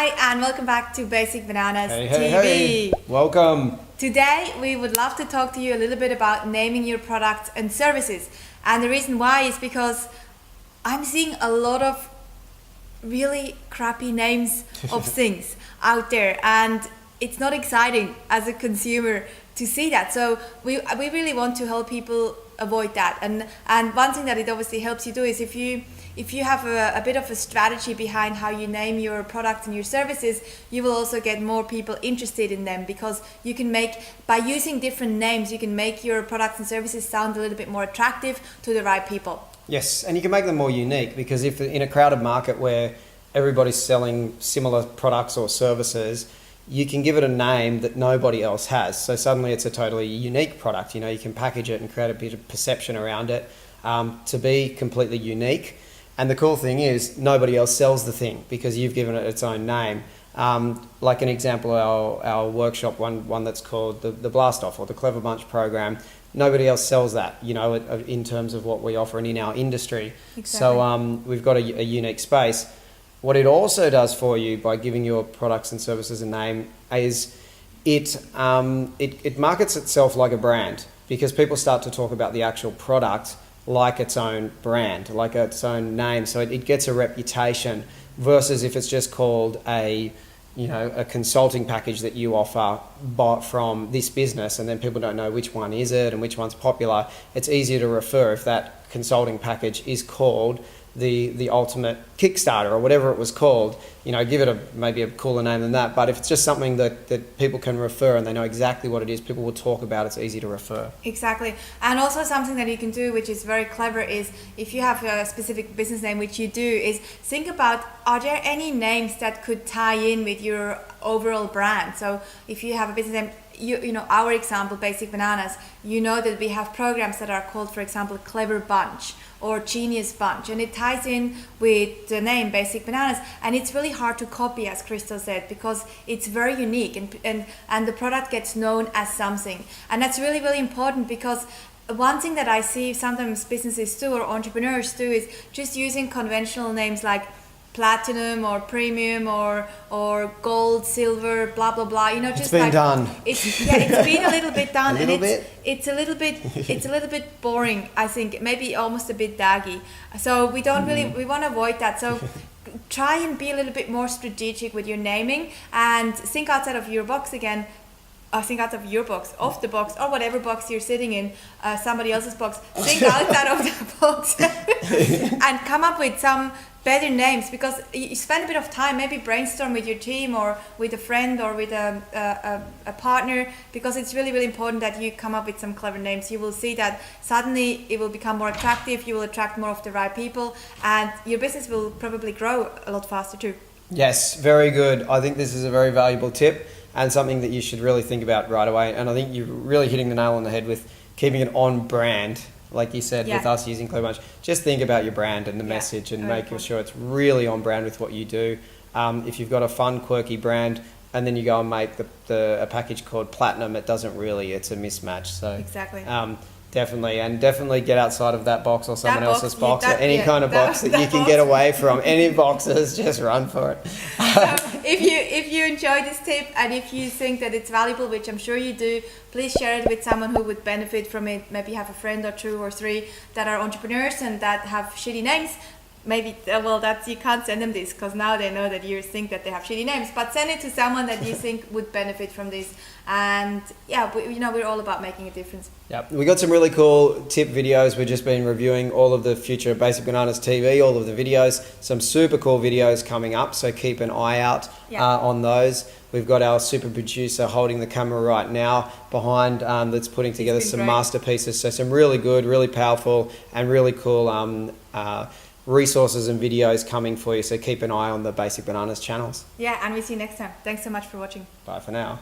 Hi and welcome back to Basic Bananas Hey, TV. hey. Welcome. Today we would love to talk to you a little bit about naming your products and services. And the reason why is because I'm seeing a lot of really crappy names of things out there, and it's not exciting as a consumer to see that. So we really want to help people avoid that. And one thing that it obviously helps you do is if you have a bit of a strategy behind how you name your products and your services, you will also get more people interested in them, because you can by using different names, you can make your products and services sound a little bit more attractive to the right people. Yes, and you can make them more unique, because if in a crowded market where everybody's selling similar products or services, you can give it a name that nobody else has. So suddenly it's a totally unique product. You know, you can package it and create a bit of perception around it to be completely unique. And the cool thing is nobody else sells the thing because you've given it its own name. Like an example, our workshop, one that's called the Blast Off or the Clever Bunch program, nobody else sells that, you know, in terms of what we offer and in our industry. Exactly. So we've got a unique space. What it also does for you by giving your products and services a name is it markets itself like a brand, because people start to talk about the actual product like its own brand, like its own name. So it gets a reputation, versus if it's just called a consulting package that you offer bought from this business, and then people don't know which one is it and which one's popular. It's easier to refer if that consulting package is called the ultimate Kickstarter or whatever it was called. You know, give it maybe a cooler name than that. But if it's just something that people can refer and they know exactly what it is, people will talk about, it's easy to refer. Exactly. And also something that you can do, which is very clever, is if you have a specific business name, which you do, is think about, are there any names that could tie in with your overall brand? So if you have a business name, you know, our example, Basic Bananas, you know that we have programs that are called, for example, Clever Bunch or Genius Bunch, and it ties in with the name Basic Bananas, and it's really hard to copy, as Crystal said, because it's very unique and the product gets known as something. And that's really, really important, because one thing that I see sometimes businesses do or entrepreneurs do is just using conventional names like platinum or premium or gold, silver, blah blah blah. You know, just it's been done. It's been a little bit done, it's a little bit boring. I think maybe almost a bit daggy. So we don't we want to avoid that. So try and be a little bit more strategic with your naming and think outside of your box again. Think out of your box, off the box, or whatever box you're sitting in, somebody else's box. Think outside of the box and come up with some better names, because you spend a bit of time, maybe brainstorm with your team or with a friend or with a partner, because it's really, really important that you come up with some clever names. You will see that suddenly it will become more attractive, you will attract more of the right people, and your business will probably grow a lot faster too. Yes, very good. I think this is a very valuable tip and something that you should really think about right away. And I think you're really hitting the nail on the head with keeping it on brand. Like you said, with us using Clever Bunch, just think about your brand and the message and making sure it's really on brand with what you do. If you've got a fun, quirky brand and then you go and make a package called Platinum, it's a mismatch. So exactly. Definitely get outside of that box or someone else's box or any kind of box that you can get away from. Any boxes, just run for it. So if you enjoy this tip and if you think that it's valuable, which I'm sure you do, please share it with someone who would benefit from it. Maybe have a friend or two or three that are entrepreneurs and that have shitty names. Maybe, you can't send them this because now they know that you think that they have shitty names, but send it to someone that you think would benefit from this. And we're all about making a difference. Yep, we got some really cool tip videos. We've just been reviewing all of the future Basic Bananas TV, all of the videos, some super cool videos coming up, so keep an eye out on those. We've got our super producer holding the camera right now behind that's putting together some masterpieces. So some really good, really powerful and really cool resources and videos coming for you. So keep an eye on the Basic Bananas channels. Yeah, and we'll see you next time. Thanks so much for watching. Bye for now.